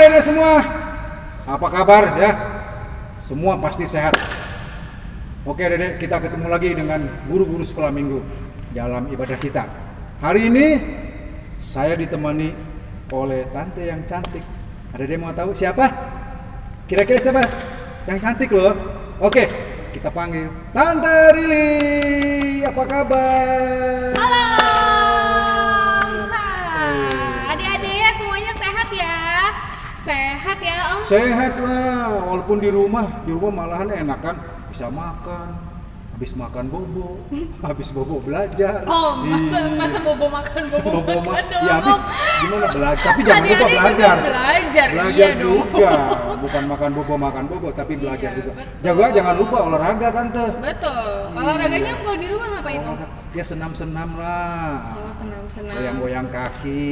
Adik-adik semua, apa kabar ya? Semua pasti sehat. Oke adik-adik, kita ketemu lagi dengan guru-guru sekolah minggu dalam ibadah kita. Hari ini saya ditemani oleh tante yang cantik. Adik-adik mau tahu siapa? Kira-kira siapa? Yang cantik loh. Oke, kita panggil Tante Rili. Apa kabar? Halo. Adik-adik semuanya sehat ya? Sehat ya Om? Sehat lah, walaupun di rumah malahan enakan bisa makan, habis makan bobo, habis bobo belajar. Oh, masa bobo makan bobo makan doang? Ya habis gimana belajar, tapi jangan lupa belajar. Belajar Iya juga, dong. bukan makan bobo tapi belajar Iya, juga. betul. Jaga jangan lupa olahraga tante. Betul. Olahraganya kalau di rumah ngapain Om? Ya senam-senam lah. Oh, senam-senam. Goyang-goyang kaki,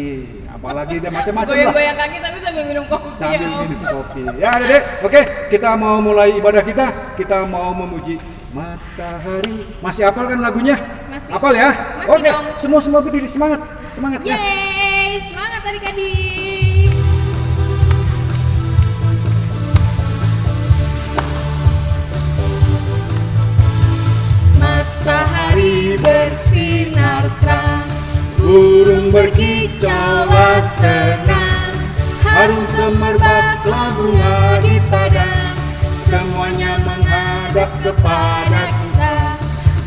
apalagi dia macam-macam lah. Goyang-goyang kaki tapi sambil minum kopi Sambil ya Om. minum kopi. Ya Dede, oke, kita mau mulai ibadah kita. Kita mau memuji matahari. Masih hafal kan lagunya? Masih. Hafal ya? Masih Oke, dong. semua berdiri, semangat ya. Yeay, semangat adik-adik. Matahari bersinar terang, Burung berkicau senang, harum semerbaklah bunga di padang, semuanya menghadap kepada kita,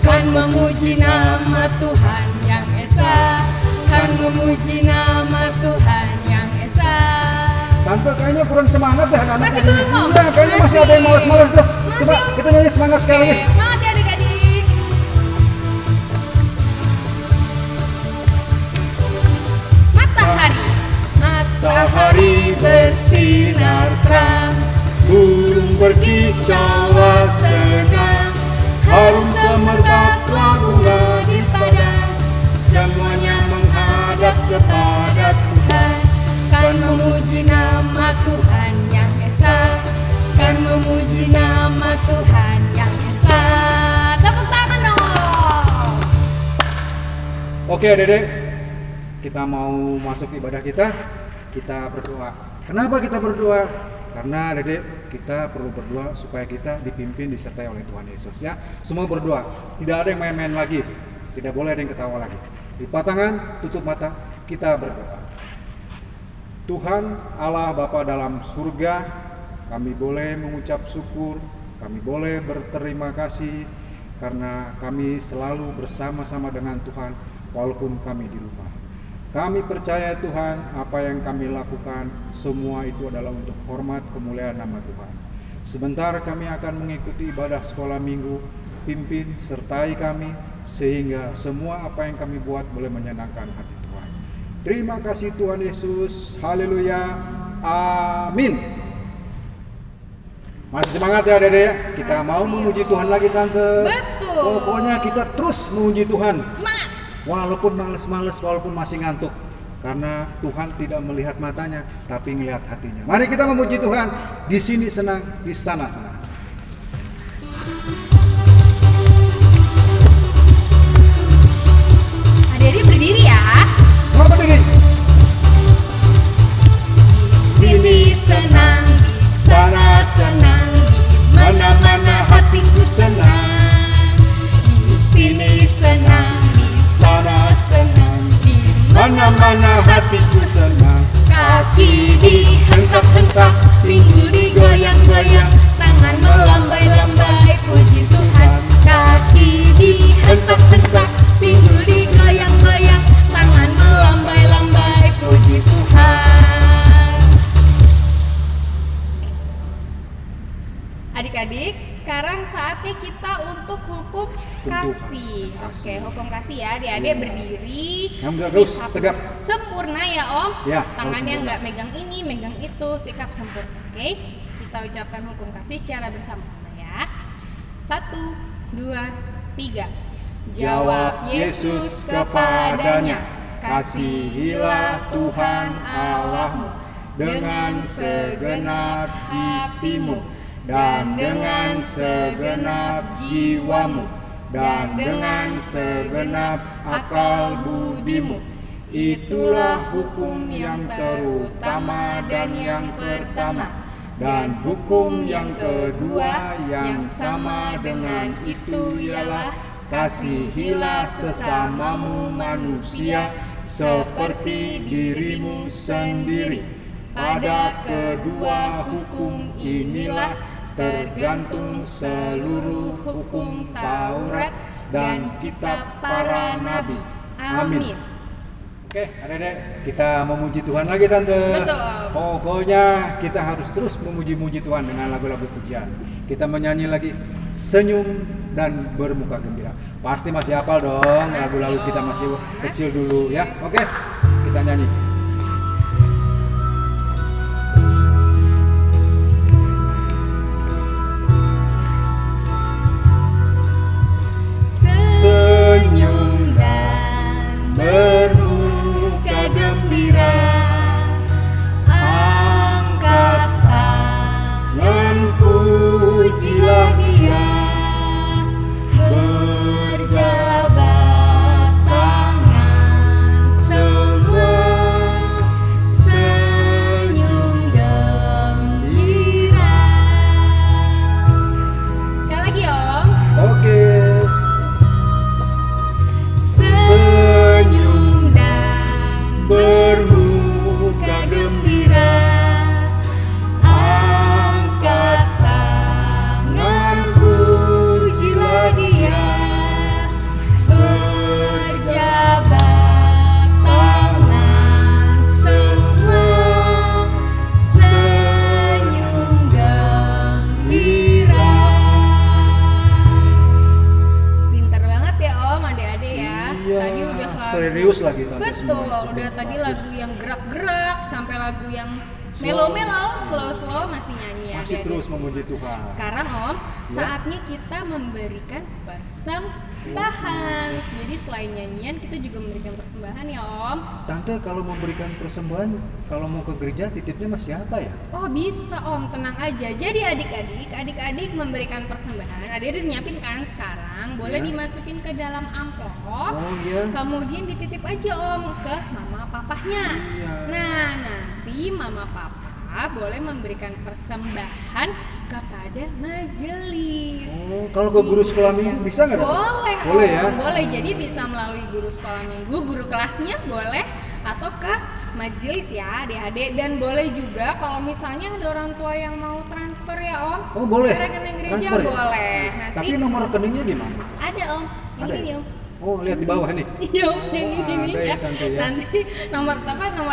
kan memuji nama Tuhan yang esa, kan memuji nama Tuhan yang esa. Tante kayaknya kurang semangat deh anak-anak Masih ini. belum, Om? Iya, kayaknya masih ada yang malas-malas tuh. Coba Masih. kita nyanyi semangat sekali lagi. Semangat ya adik-adik. Matahari bersinar terang, Burung berkicau senang, harum semerbaklah bunga di padang, semuanya menghadap kepada Tuhan, kan memuji nama Tuhan yang esa, kan memuji nama Tuhan yang esa. Tepuk tangan dong. Oke Dede, kita mau masuk ibadah kita berdoa. Kenapa kita berdoa? Karena Dede, kita perlu berdoa supaya kita dipimpin, disertai oleh Tuhan Yesus ya. Semua berdoa, tidak ada yang main-main lagi, tidak boleh ada yang ketawa lagi. Lipat tangan, tutup mata, kita berdoa. Tuhan Allah Bapa dalam surga, kami boleh mengucap syukur, kami boleh berterima kasih karena kami selalu bersama-sama dengan Tuhan walaupun kami di rumah. Kami percaya Tuhan, apa yang kami lakukan semua itu adalah untuk hormat kemuliaan nama Tuhan. Sebentar kami akan mengikuti ibadah sekolah minggu, pimpin sertai kami sehingga semua apa yang kami buat boleh menyenangkan hati Tuhan. Terima kasih Tuhan Yesus, haleluya, amin. Masih semangat ya Dede ya? Kita mau memuji Tuhan lagi Tante. Betul. Pokoknya kita terus memuji Tuhan. Semangat. Walaupun males-males, walaupun masih ngantuk. Karena Tuhan tidak melihat matanya, tapi melihat hatinya. Mari kita memuji Tuhan. Di sini senang, di sana senang. Adik-adik berdiri ya. Semua berdiri. Sini senang, di sana senang, di mana-mana hatiku senang. Di sini senang, di sana senang, di mana-mana hatiku senang. Kaki dihentak-hentak, pinggul digoyang-goyang, tangan melambai-lambai, puji Tuhan. Kaki dihentak-hentak, pinggul digoyang-goyang, tangan melambai-lambai, puji Tuhan. Adik-adik, sekarang saatnya kita untuk hukum kasih. Oke, hukum kasih ya. Adik-adik berdiri. Yang terus Sikap tegap. sempurna ya Om. Ya, Tangannya harus nggak megang ini, megang itu. Sikap sempurna. Oke, kita ucapkan hukum kasih secara bersama-sama ya. 1, 2, 3. Jawab Yesus kepadanya, kasihilah Tuhan Allahmu dengan segenap hatimu dan dengan segenap jiwamu dan dengan segenap akal budimu. Itulah hukum yang terutama dan yang pertama. Dan hukum yang kedua yang sama dengan itu ialah kasihilah sesamamu manusia seperti dirimu sendiri. Pada kedua hukum inilah tergantung seluruh hukum Taurat dan kitab para nabi. Amin. Oke, adik-adik, kita memuji Tuhan lagi Tante. Betul, Om. Pokoknya kita harus terus memuji-muji Tuhan dengan lagu-lagu pujian. Kita menyanyi lagi senyum dan bermuka gembira. Pasti masih hafal dong lagu-lagu kita masih kecil dulu ya. Oke, kita nyanyi. Senyum dan bermuka gembira, angkat tangan pujilah Dia, berjabat tangan semua, senyum gembira. Sekali lagi Om. Oke. Senyum dan bermuka gembira, angkat tangan pujilah Dia, berjabat tangan semua, senyum gembira. Pintar banget ya Om, adik-adik ya. Iya, Tadi udah lagu. serius lagi Tante. Betul, semua. udah tadi Bagus. lagu yang gerak-gerak sampai lagu yang Slow. melo-melo, slow-slow masih nyanyi ya. Masih adik-adik. terus memuji Tuhan. Sekarang Om, Ya. saatnya kita memberikan persembahan. Jadi selain nyanyian kita juga memberikan persembahan ya Om. Tante kalau memberikan persembahan, kalau mau ke gereja titipnya masih apa ya? Oh bisa Om, tenang aja. Jadi adik-adik memberikan persembahan. Adik-adik nyiapin kan sekarang, boleh Ya. dimasukin ke dalam amplop. Oh iya. Kemudian dititip aja Om ke mama papahnya. Iya. Nah nanti mama papa boleh memberikan persembahan kepada majelis. Oh, kalau ke guru sekolah minggu bisa nggak? Tante? Boleh. Boleh ya. Boleh. Jadi bisa melalui guru sekolah minggu, guru kelasnya boleh, atau ke majelis ya adik-adik. Dan boleh juga kalau misalnya ada orang tua yang mau transfer ya Om. Oh boleh. Ke rekening gereja Transfer ya? boleh. Nanti Tapi nomor rekeningnya di mana? ada Om. Ada Ini ya? Om. Oh lihat di bawah nih. Iya, yang ini ada ya, ya. Tante, ya. Nanti nomor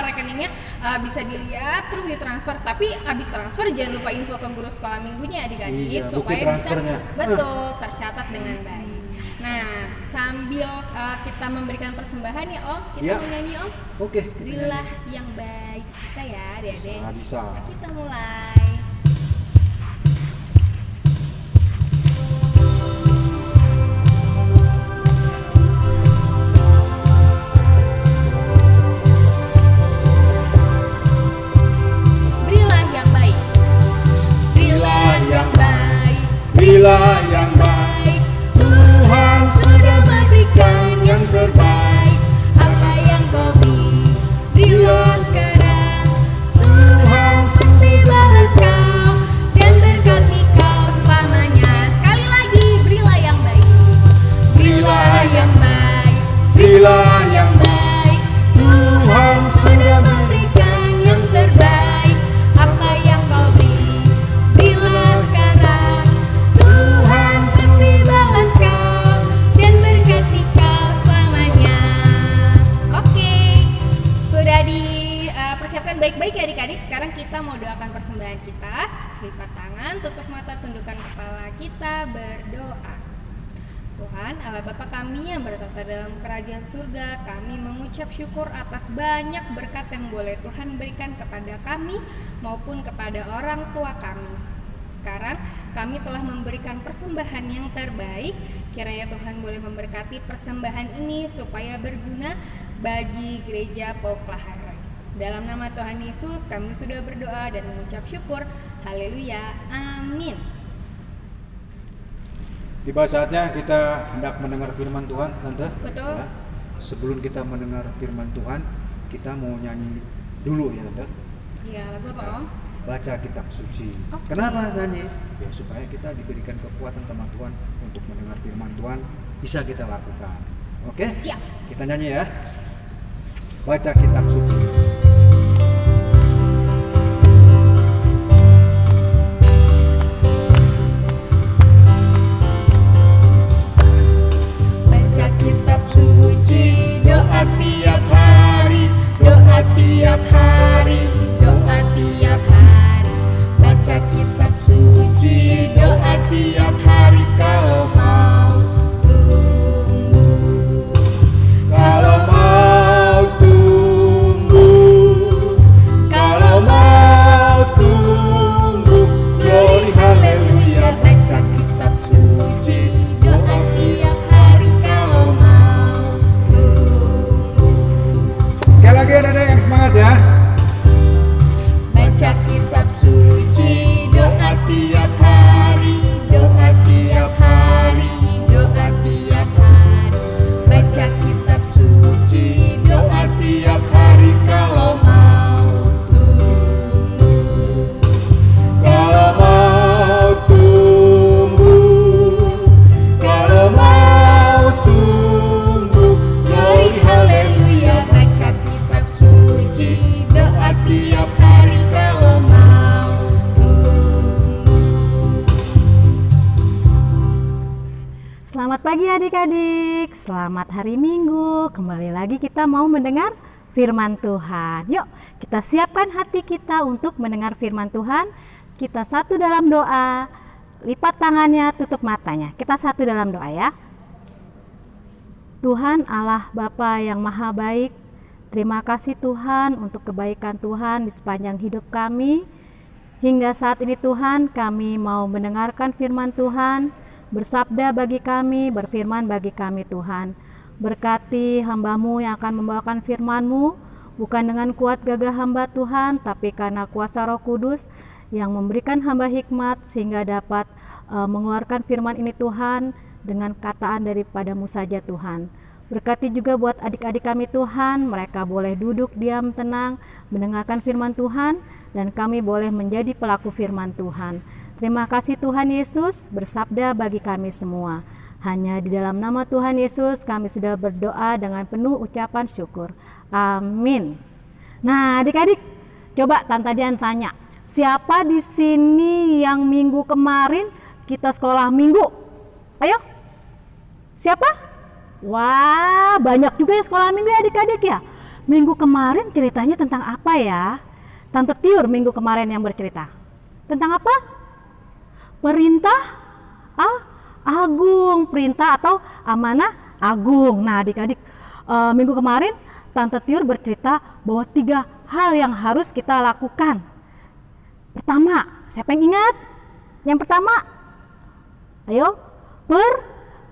rekeningnya bisa dilihat terus ditransfer. Tapi abis transfer jangan lupa info ke guru sekolah minggunya adik-adik Iya, bukti supaya bisa transfernya. betul tercatat dengan baik. Nah, sambil kita memberikan persembahan ya Om, kita Ya. mau nyanyi Om. Oke. kita Berilah nyanyi. yang baik, saya adik-adik. Bisa. Kita mulai. Berilah yang baik. Berilah yang baik. Berilah yang baik. Tuhan sudah memberikan yang terbaik. Apa yang kau beri, berilah sekarang. Tuhan pasti balas kau dan berkati kau selamanya. Sekali lagi, berilah yang baik. Berilah yang baik. Berilah yang baik. Tuhan sudah memberikan yang terbaik. Apa yang kau beri, berilah sekarang. Tuhan pasti balas kau dan berkati kau selamanya. Oke, sudah dipersiapkan baik-baik ya adik-adik. Sekarang kita mau doakan persembahan kita. Lipat tangan, tutup mata, tundukkan kepala, kita berdoa. Tuhan, Allah Bapa kami yang bertata dalam kerajaan surga, kami mengucap syukur atas banyak berkat yang boleh Tuhan berikan kepada kami maupun kepada orang tua kami. Sekarang kami telah memberikan persembahan yang terbaik. Kiranya Tuhan boleh memberkati persembahan ini supaya berguna bagi gereja Pauklaharai. Dalam nama Tuhan Yesus kami sudah berdoa dan mengucap syukur. Haleluya. Amin. Tiba saatnya kita hendak mendengar firman Tuhan, Tante. Betul. Ya. sebelum kita mendengar firman Tuhan, kita mau nyanyi dulu ya Tante. Iya, lagu apa Om? Baca kitab suci. Oke. Kenapa nyanyi? Ya supaya kita diberikan kekuatan sama Tuhan untuk mendengar firman Tuhan, bisa kita lakukan. Oke? Siap. Kita nyanyi ya. Baca kitab suci. Baca kitab suci, doa tiap hari, doa tiap hari, doa tiap hari. Baca kitab suci, doa tiap hari kalau mau tumbuh. Kalau mau tumbuh, kalau mau tumbuh, glory haleluya. Baca kitab suci, doa tiap hari kalau mau tumbuh. Sekali lagi adik-adik yang semangat ya. Baca kitab suci, doa tiap hari, doa tiap hari, doa tiap hari. Baca kitab suci, doa tiap hari kalau mau tumbuh. Kalau mau tumbuh, kalau mau tumbuh, Glory haleluya. Baca kitab suci, doa tiap hari kalau mau tumbuh. Selamat pagi adik-adik, selamat hari Minggu. Kembali lagi kita mau mendengar firman Tuhan. Yuk kita siapkan hati kita untuk mendengar firman Tuhan. Kita satu dalam doa, lipat tangannya, tutup matanya. Kita satu dalam doa ya. Tuhan Allah Bapa yang maha baik, terima kasih Tuhan untuk kebaikan Tuhan di sepanjang hidup kami. Hingga saat ini Tuhan, kami mau mendengarkan firman Tuhan, bersabda bagi kami, berfirman bagi kami Tuhan. Berkati hamba-Mu yang akan membawakan firman-Mu, bukan dengan kuat gagah hamba Tuhan, tapi karena kuasa Roh Kudus yang memberikan hamba hikmat sehingga dapat mengeluarkan firman ini Tuhan dengan kataan daripada-Mu saja Tuhan. Berkati juga buat adik-adik kami Tuhan, mereka boleh duduk diam tenang mendengarkan firman Tuhan dan kami boleh menjadi pelaku firman Tuhan. Terima kasih Tuhan Yesus bersabda bagi kami semua. Hanya di dalam nama Tuhan Yesus kami sudah berdoa dengan penuh ucapan syukur. Amin. Nah adik-adik, coba Tante Dian tanya, siapa di sini yang minggu kemarin kita sekolah minggu? Ayo, siapa? Wah, banyak juga yang sekolah minggu ya adik-adik ya. Minggu kemarin ceritanya tentang apa ya? Tante Tiur minggu kemarin yang bercerita. Tentang apa? Perintah agung, perintah atau amanah agung. Nah adik-adik, minggu kemarin Tante Tiur bercerita bahwa 3 hal yang harus kita lakukan. Pertama, siapa yang ingat? Yang pertama, ayo,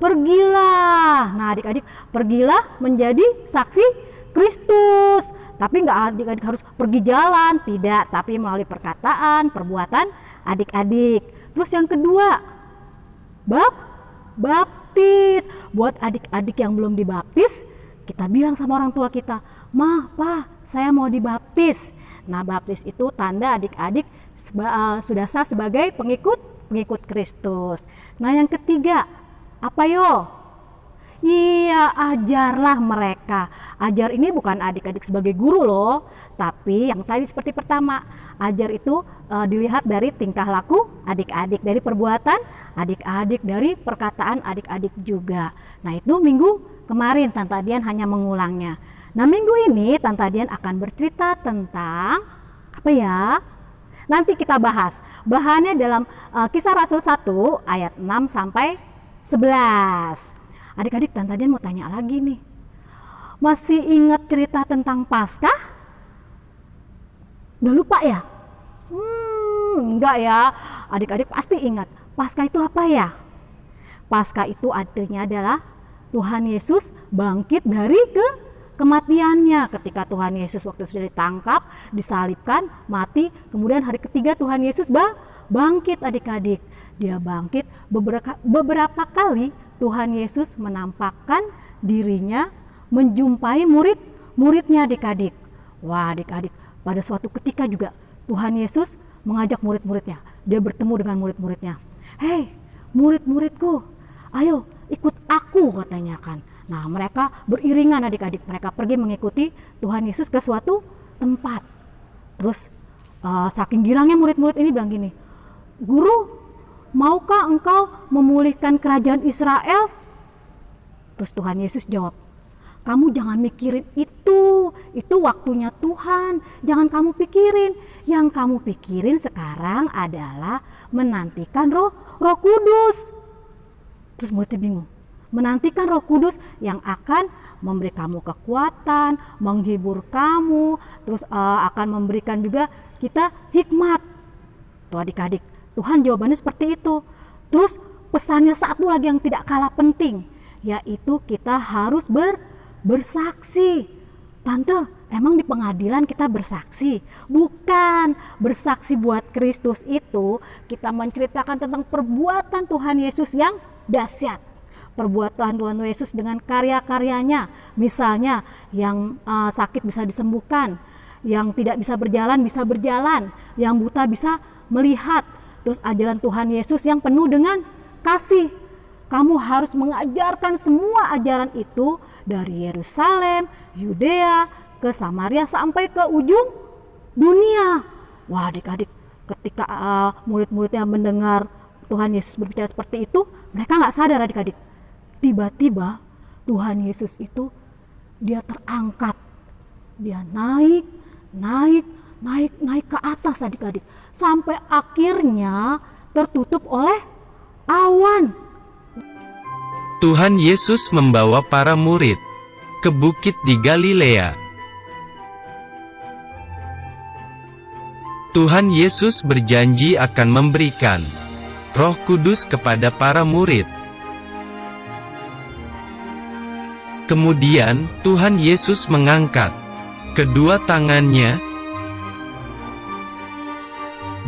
pergilah. Nah adik-adik, pergilah menjadi saksi Kristus. Tapi nggak adik-adik harus pergi jalan, tidak. Tapi melalui perkataan, perbuatan adik-adik. Terus yang kedua, baptis. Buat adik-adik yang belum dibaptis, kita bilang sama orang tua kita, "Ma, Pa, saya mau dibaptis." Nah baptis itu tanda adik-adik sudah sah sebagai pengikut Kristus. Nah yang ketiga, apa yo? Iya, ajarlah mereka. Ajar ini bukan adik-adik sebagai guru loh, tapi yang tadi seperti pertama, ajar itu dilihat dari tingkah laku adik-adik, dari perbuatan adik-adik, dari perkataan adik-adik juga. Nah itu minggu kemarin Tante Dian hanya mengulangnya. Nah minggu ini Tante Dian akan bercerita tentang apa ya? Nanti kita bahas. Bahannya dalam Kisah Rasul 1 ayat 6 sampai 11. Adik-adik, Tante Dian mau tanya lagi nih. Masih ingat cerita tentang Paskah? Udah lupa ya? Enggak ya. Adik-adik pasti ingat. Paskah itu apa ya? Paskah itu artinya adalah Tuhan Yesus bangkit dari kematiannya. Ketika Tuhan Yesus waktu sudah ditangkap, disalibkan, mati, kemudian hari ketiga Tuhan Yesus bangkit adik-adik. Dia bangkit beberapa kali Tuhan Yesus menampakkan dirinya menjumpai murid-muridnya adik-adik. Wah adik-adik, pada suatu ketika juga Tuhan Yesus mengajak murid-muridnya. Dia bertemu dengan murid-muridnya. Hei murid-muridku, ayo ikut aku katanya kan. Nah mereka beriringan adik-adik, mereka pergi mengikuti Tuhan Yesus ke suatu tempat. Terus saking girangnya murid-murid ini bilang gini, Guru, maukah engkau memulihkan kerajaan Israel? Terus Tuhan Yesus jawab, kamu jangan mikirin itu waktunya Tuhan, jangan kamu pikirin. Yang kamu pikirin sekarang adalah menantikan Roh Kudus. Terus muridnya bingung, menantikan Roh Kudus yang akan memberi kamu kekuatan, menghibur kamu, terus akan memberikan juga kita hikmat. Tuh adik-adik, Tuhan jawabannya seperti itu. Terus pesannya satu lagi yang tidak kalah penting, yaitu kita harus bersaksi. Tante, emang di pengadilan kita bersaksi? Bukan, bersaksi buat Kristus itu kita menceritakan tentang perbuatan Tuhan Yesus yang dahsyat. Perbuatan Tuhan Yesus dengan karya-karyanya, misalnya yang sakit bisa disembuhkan, yang tidak bisa berjalan, yang buta bisa melihat. Terus ajaran Tuhan Yesus yang penuh dengan kasih. Kamu harus mengajarkan semua ajaran itu dari Yerusalem, Yudea, ke Samaria sampai ke ujung dunia. Wah adik-adik, ketika murid-muridnya mendengar Tuhan Yesus berbicara seperti itu, mereka nggak sadar adik-adik. Tiba-tiba Tuhan Yesus itu dia terangkat, dia naik ke atas adik-adik, sampai akhirnya tertutup oleh awan. Tuhan Yesus membawa para murid ke bukit di Galilea. Tuhan Yesus berjanji akan memberikan Roh Kudus kepada para murid. Kemudian, Tuhan Yesus mengangkat kedua tangannya,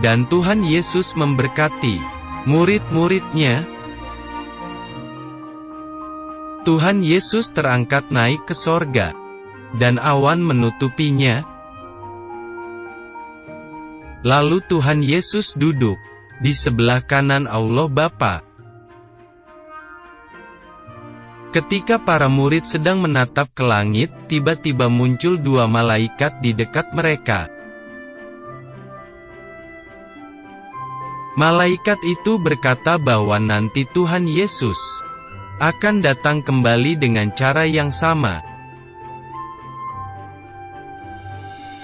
dan Tuhan Yesus memberkati murid-muridnya. Tuhan Yesus terangkat naik ke sorga, dan awan menutupinya. Lalu Tuhan Yesus duduk di sebelah kanan Allah Bapa. Ketika para murid sedang menatap ke langit, tiba-tiba muncul dua malaikat di dekat mereka. Malaikat itu berkata bahwa nanti Tuhan Yesus akan datang kembali dengan cara yang sama.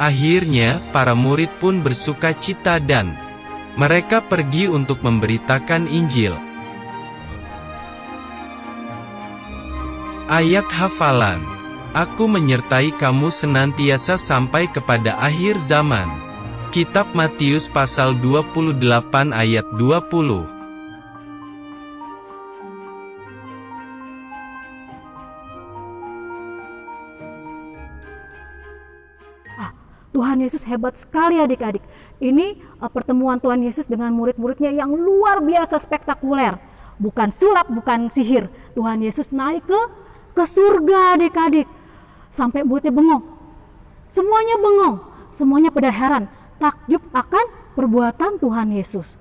Akhirnya, para murid pun bersuka cita dan mereka pergi untuk memberitakan Injil. Ayat hafalan. Aku menyertai kamu senantiasa sampai kepada akhir zaman. Kitab Matius pasal 28 ayat 20. Tuhan Yesus hebat sekali adik-adik. Ini pertemuan Tuhan Yesus dengan murid-muridnya yang luar biasa spektakuler. Bukan sulap, bukan sihir. Tuhan Yesus naik ke surga adik-adik. Sampai muridnya bengong. Semuanya bengong. Semuanya pada heran, takjub akan perbuatan Tuhan Yesus.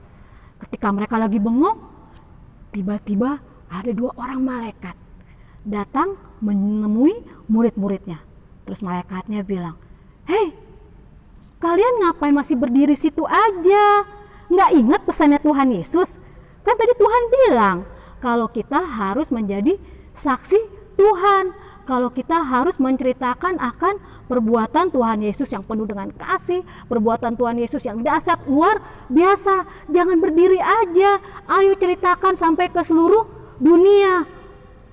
Ketika mereka lagi bengong, tiba-tiba ada dua orang malaikat datang menemui murid-muridnya. Terus malaikatnya bilang, "Hei, kalian ngapain masih berdiri situ aja? Nggak ingat pesannya Tuhan Yesus? Kan tadi Tuhan bilang kalau kita harus menjadi saksi Tuhan, kalau kita harus menceritakan akan perbuatan Tuhan Yesus yang penuh dengan kasih, perbuatan Tuhan Yesus yang dahsyat luar biasa. Jangan berdiri aja, ayo ceritakan sampai ke seluruh dunia."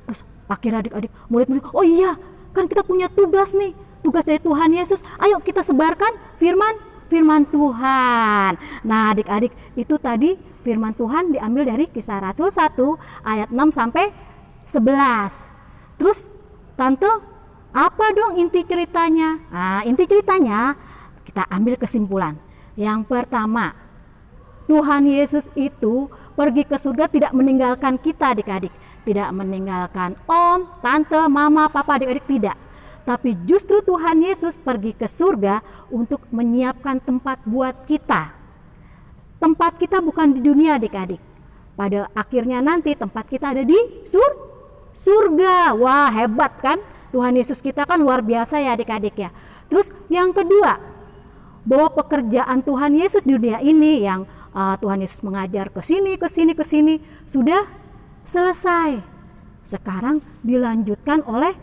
Terus akhirnya adik-adik, murid-murid, oh iya, kan kita punya tugas nih, tugas dari Tuhan Yesus. Ayo kita sebarkan firman Tuhan. Nah adik-adik, itu tadi firman Tuhan diambil dari Kisah Rasul 1 ayat 6 sampai 11. Terus Tante, apa dong inti ceritanya? Nah, inti ceritanya kita ambil kesimpulan. Yang pertama, Tuhan Yesus itu pergi ke surga tidak meninggalkan kita adik-adik. tidak meninggalkan om, tante, mama, papa, adik-adik, tidak. Tapi justru Tuhan Yesus pergi ke surga untuk menyiapkan tempat buat kita. Tempat kita bukan di dunia, adik-adik. Pada akhirnya nanti tempat kita ada di surga. Wah, hebat kan? Tuhan Yesus kita kan luar biasa ya adik-adik ya. Terus yang kedua, bahwa pekerjaan Tuhan Yesus di dunia ini yang Tuhan Yesus mengajar ke sini sudah selesai. Sekarang dilanjutkan oleh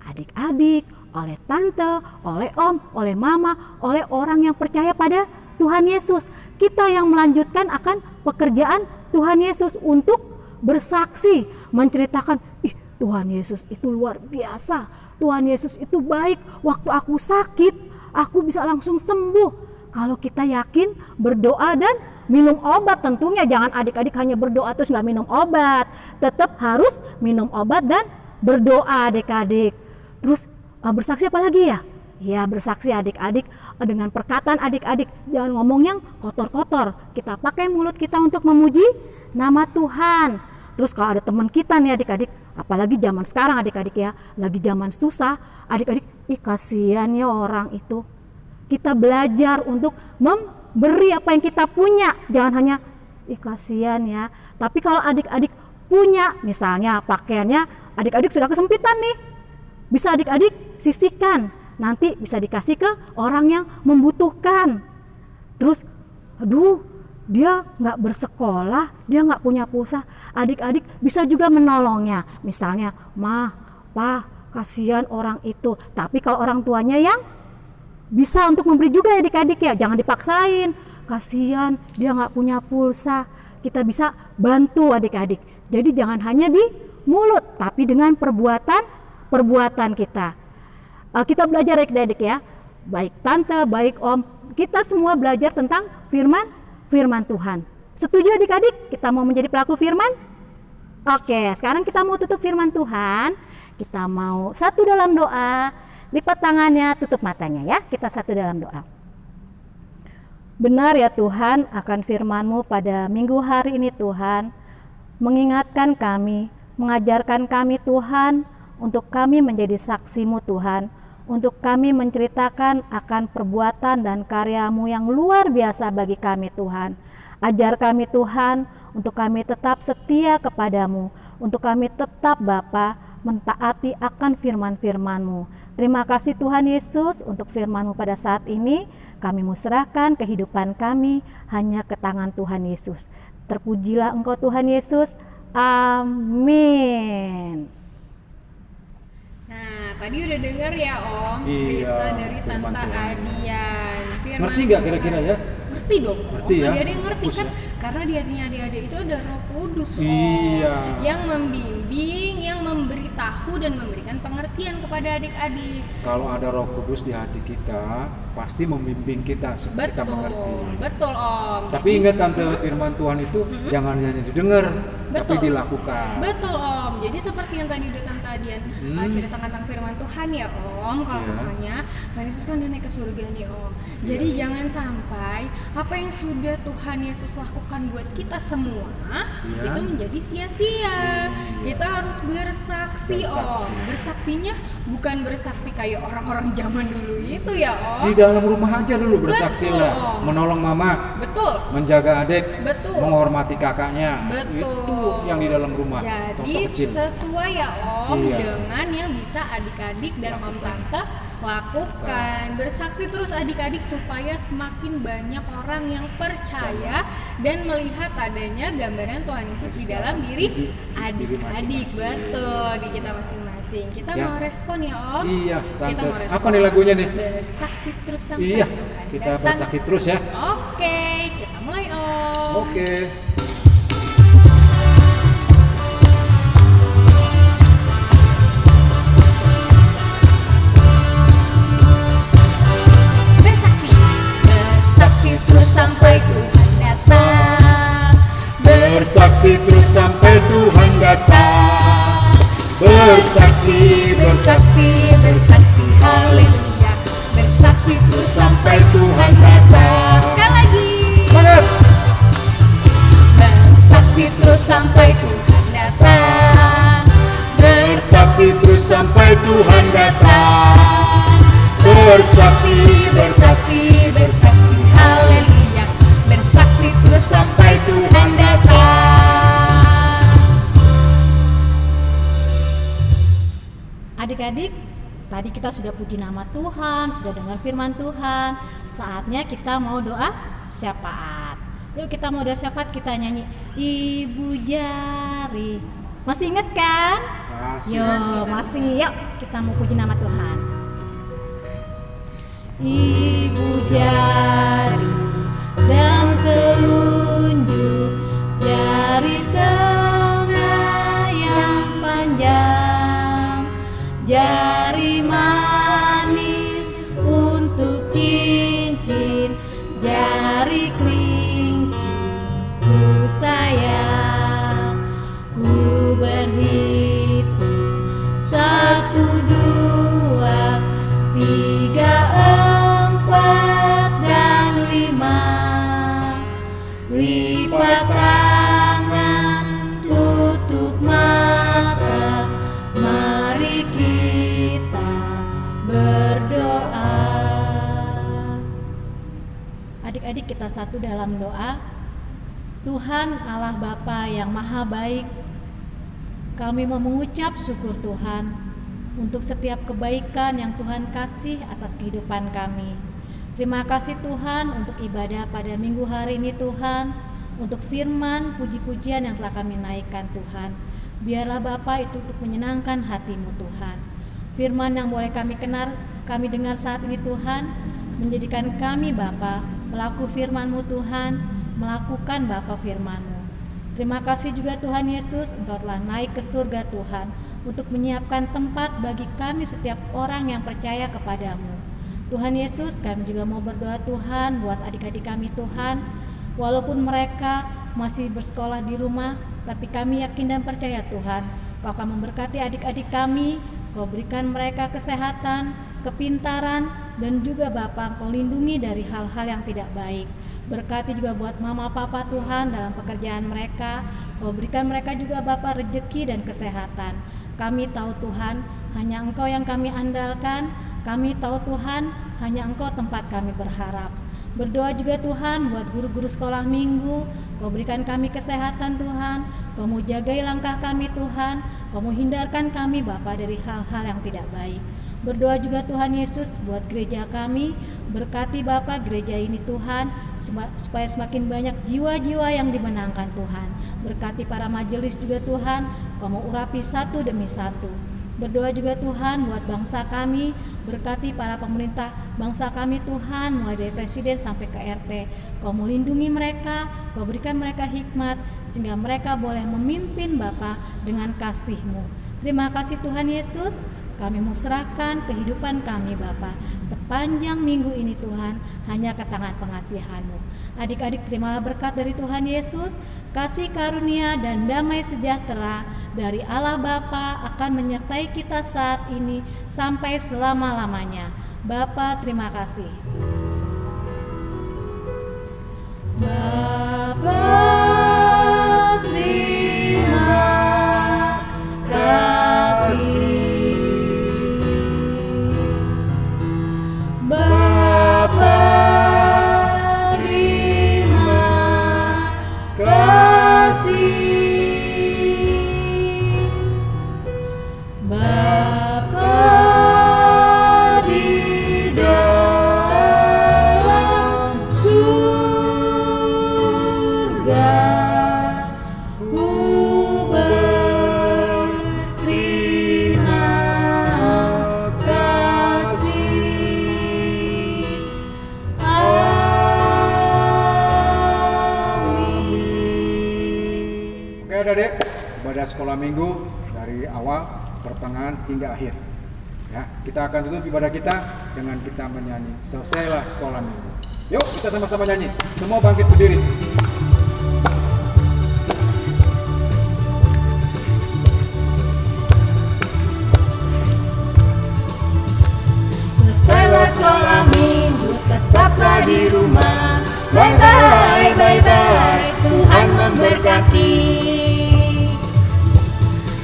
adik-adik, oleh tante, oleh om, oleh mama, oleh orang yang percaya pada Tuhan Yesus. Kita yang melanjutkan akan pekerjaan Tuhan Yesus untuk bersaksi, menceritakan, ih Tuhan Yesus itu luar biasa, Tuhan Yesus itu baik, waktu aku sakit, aku bisa langsung sembuh. Kalau kita yakin, berdoa dan minum obat, tentunya jangan adik-adik hanya berdoa terus nggak minum obat. Tetap harus minum obat dan berdoa adik-adik. Terus bersaksi apa lagi ya? Ya bersaksi adik-adik dengan perkataan adik-adik. Jangan ngomong yang kotor-kotor. Kita pakai mulut kita untuk memuji nama Tuhan. Terus kalau ada teman kita nih adik-adik, apalagi zaman sekarang adik-adik ya, lagi zaman susah, adik-adik, ih kasihan ya orang itu. Kita belajar untuk memberi apa yang kita punya. Jangan hanya, ih kasihan ya. Tapi kalau adik-adik punya, misalnya pakaiannya adik-adik sudah kesempitan nih, bisa adik-adik sisihkan, nanti bisa dikasih ke orang yang membutuhkan. Terus, aduh, dia nggak bersekolah, dia nggak punya pulsa, adik-adik bisa juga menolongnya. Misalnya, mah, pa, kasihan orang itu. Tapi kalau orang tuanya yang bisa untuk memberi juga ya adik-adik ya, jangan dipaksain. Kasihan, dia nggak punya pulsa. Kita bisa bantu adik-adik. Jadi jangan hanya di mulut, tapi dengan perbuatan kita. Kita belajar adik-adik ya, baik tante, baik om, kita semua belajar tentang firman Tuhan. Setuju adik-adik? Kita mau menjadi pelaku firman? Oke, sekarang kita mau tutup firman Tuhan. Kita mau satu dalam doa. Lipat tangannya, tutup matanya ya. Kita satu dalam doa. Benar ya Tuhan akan firman-Mu pada minggu hari ini Tuhan. Mengingatkan kami, mengajarkan kami Tuhan, untuk kami menjadi saksi-Mu Tuhan. Untuk kami menceritakan akan perbuatan dan karya-Mu yang luar biasa bagi kami Tuhan. Ajar kami Tuhan, untuk kami tetap setia kepadamu. Untuk kami tetap Bapa mentaati akan firman-firman-Mu. Terima kasih Tuhan Yesus untuk firman-Mu pada saat ini. Kami mau serahkan kehidupan kami hanya ke tangan Tuhan Yesus. Terpujilah Engkau Tuhan Yesus. Amin. Nah, tadi udah dengar ya Om cerita dari Tante Adian. Ngerti nggak kira-kira ya? Ngerti dong. Ngerti ya? Adik-adik ngerti kan? Ya? Karena di hatinya adik-adik itu ada Roh Kudus Iya. yang membimbing, yang memberitahu dan memberikan pengertian kepada adik-adik. Kalau ada Roh Kudus di hati kita, pasti membimbing kita supaya kita mengerti. Betul Om. Tapi ingat tante, firman Tuhan itu jangan hanya didengar, tapi Betul. dilakukan. Betul Om. Jadi seperti yang tadi udah Tante Adian ceritakan tentang firman Tuhan ya Om. Kalau Iya. misalnya Tuhan Yesus kan udah naik ke surga nih Om. Jadi jangan sampai apa yang sudah Tuhan Yesus lakukan buat kita semua itu menjadi sia-sia. Kita harus bersaksi Om. Bersaksinya bukan bersaksi kayak orang-orang zaman dulu itu ya Om. Di dalam rumah aja dulu bersaksilah. Om. Menolong mama, Betul. menjaga adik, Betul. menghormati kakaknya. Betul. Itu yang di dalam rumah. Jadi Contoh kecil. sesuai ya Om Iya. dengan yang bisa adik-adik dan Om Tante lakukan. Bersaksi terus adik-adik supaya semakin banyak orang yang percaya dan melihat adanya gambaran Tuhan Yesus di dalam diri adik-adik. Betul, di kita masing-masing. Kita Ya. mau respon ya Om. Iya, Kita tante. mau respon. Apa nih lagunya nih? Bersaksi terus sampai Iya, Tuhan kita datang. bersaksi terus ya. Oke, kita mulai Om. Oke. Bersaksi, bersaksi terus sampai Tuhan datang. Bersaksi terus sampai Tuhan datang. Bersaksi, Bersaksi, bersaksi, haleluya. Bersaksi terus sampai Tuhan datang. Sekali lagi. Semangat. Bersaksi terus sampai Tuhan datang. bersaksi terus sampai Tuhan datang. Bersaksi, bersaksi, bersaksi, haleluya. Bersaksi terus sampai Tuhan datang. Adik-adik, tadi kita sudah puji nama Tuhan, sudah dengar firman Tuhan. Saatnya kita mau doa syafaat. Yuk kita mau doa syafaat, kita nyanyi Ibu Jari. Masih inget kan? Masih. Yuk kita mau puji nama Tuhan. Ibu jari dan telunjuk, jari tengah yang panjang, jari manis untuk cincin, jari kelingking ku sayang. Ku berhitung 1, 2, 3, 4 dan 5. Lipat tangan, tutup mata, mari kita berdoa. Adik-adik, kita satu dalam doa. Tuhan Allah Bapa yang Maha Baik, kami mau mengucap syukur Tuhan untuk setiap kebaikan yang Tuhan kasih atas kehidupan kami. Terima kasih Tuhan untuk ibadah pada minggu hari ini Tuhan, untuk firman, puji-pujian yang telah kami naikkan Tuhan. Biarlah Bapa itu untuk menyenangkan hati-Mu Tuhan. Firman yang boleh kami dengar saat ini Tuhan, menjadikan kami Bapa pelaku firman-Mu Tuhan, melakukan Bapa firman-Mu. Terima kasih juga Tuhan Yesus, Engkau telah naik ke surga Tuhan, untuk menyiapkan tempat bagi kami setiap orang yang percaya kepadamu. Tuhan Yesus, kami juga mau berdoa Tuhan buat adik-adik kami Tuhan, walaupun mereka masih bersekolah di rumah, tapi kami yakin dan percaya Tuhan, Kau akan memberkati adik-adik kami, Kau berikan mereka kesehatan, kepintaran, dan juga Bapa Kau lindungi dari hal-hal yang tidak baik. Berkati juga buat mama papa Tuhan dalam pekerjaan mereka, Kau berikan mereka juga Bapa rezeki dan kesehatan. Kami tahu Tuhan, hanya Engkau yang kami andalkan. Kami tahu Tuhan, hanya Engkau tempat kami berharap. Berdoa juga Tuhan buat guru-guru sekolah minggu, Kau berikan kami kesehatan Tuhan, Kau mau jagai langkah kami Tuhan, Kau mau hindarkan kami Bapa dari hal-hal yang tidak baik. Berdoa juga Tuhan Yesus buat gereja kami, berkati Bapa gereja ini Tuhan, supaya semakin banyak jiwa-jiwa yang dimenangkan Tuhan. Berkati para majelis juga Tuhan, Kau mau urapi satu demi satu. Berdoa juga Tuhan buat bangsa kami, berkati para pemerintah bangsa kami Tuhan, mulai dari presiden sampai ke RT. Kau mau lindungi mereka, Kau berikan mereka hikmat, sehingga mereka boleh memimpin Bapa dengan kasih-Mu. Terima kasih Tuhan Yesus. Kami mau serahkan kehidupan kami Bapa sepanjang minggu ini Tuhan, hanya ke tangan pengasihan-Mu. Adik-adik, terimalah berkat dari Tuhan Yesus, kasih karunia dan damai sejahtera dari Allah Bapa akan menyertai kita saat ini sampai selama-lamanya. Bapa, terima kasih. Bapa, terima kasih. Bapa, terima kasih. Bapa di dalam surga, ku berterima kasih. Oke adik-adik, ibadah sekolah minggu dari awal, pertengahan hingga akhir. Ya, kita akan tutup ibadah kita dengan kita menyanyi Selesailah Sekolah Minggu. Yuk kita sama-sama nyanyi. Semua bangkit berdiri. Selesailah sekolah minggu, tetaplah di rumah. Bye-bye, bye-bye, Tuhan memberkati.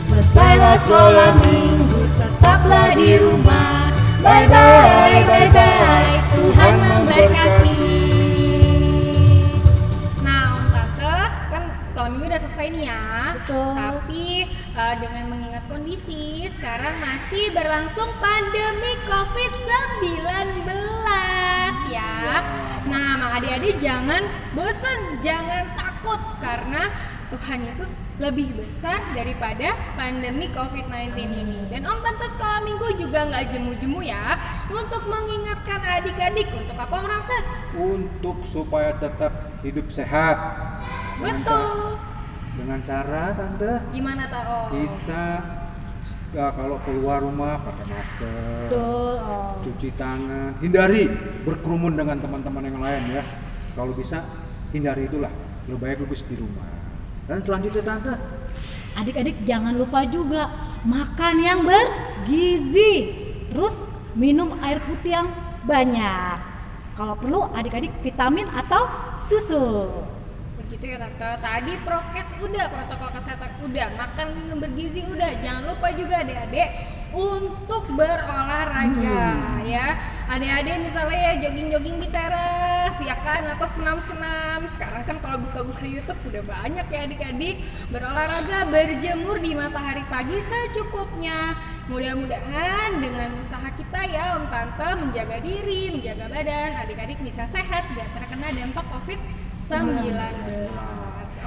Selesailah sekolah minggu, tetaplah di rumah. Bye bye, bye bye, Tuhan memberkati. Nah, Om Tante, kan sekolah minggu udah selesai nih ya. Betul. Tapi dengan mengingat kondisi sekarang masih berlangsung pandemi COVID-19 ya. Nah, Mak adik-adik jangan bosan, jangan takut karena Tuhan Yesus lebih besar daripada pandemi COVID-19 ini. Dan Om Tante sekolah minggu juga nggak jemu-jemu ya untuk mengingatkan adik-adik untuk apa Om Ramses? Untuk supaya tetap hidup sehat. Betul. Dengan cara Tante, Gimana Om? kita kalau keluar rumah pakai masker, Betul, Om. cuci tangan, hindari berkerumun dengan teman-teman yang lain ya. Kalau bisa hindari itulah, lebih baik bagus di rumah. Dan selanjutnya Tante, Adik-adik jangan lupa juga makan yang bergizi. Terus minum air putih yang banyak. Kalau perlu adik-adik vitamin atau susu. Begitu ya Tante. Tadi prokes udah, protokol kesehatan udah, makan minum bergizi udah. Jangan lupa juga adik-adik untuk berolahraga ya. Adik-adik misalnya ya jogging-jogging di teras ya kan, atau senam-senam. Sekarang kan kalau buka-buka YouTube udah banyak ya adik-adik. Berolahraga, berjemur di matahari pagi secukupnya. Mudah-mudahan dengan usaha kita ya Om Tante menjaga diri, menjaga badan, adik-adik bisa sehat dan terkena dampak COVID-19.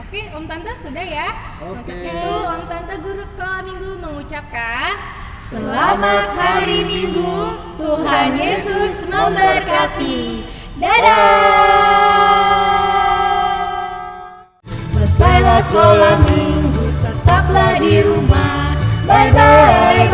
Oke, Om Tante sudah ya. Oke. Untuk itu Om Tante guru sekolah minggu mengucapkan Selamat hari Minggu, Tuhan Yesus memberkati. Dadah. Selesailah sekolah minggu, tetaplah di rumah. Bye bye.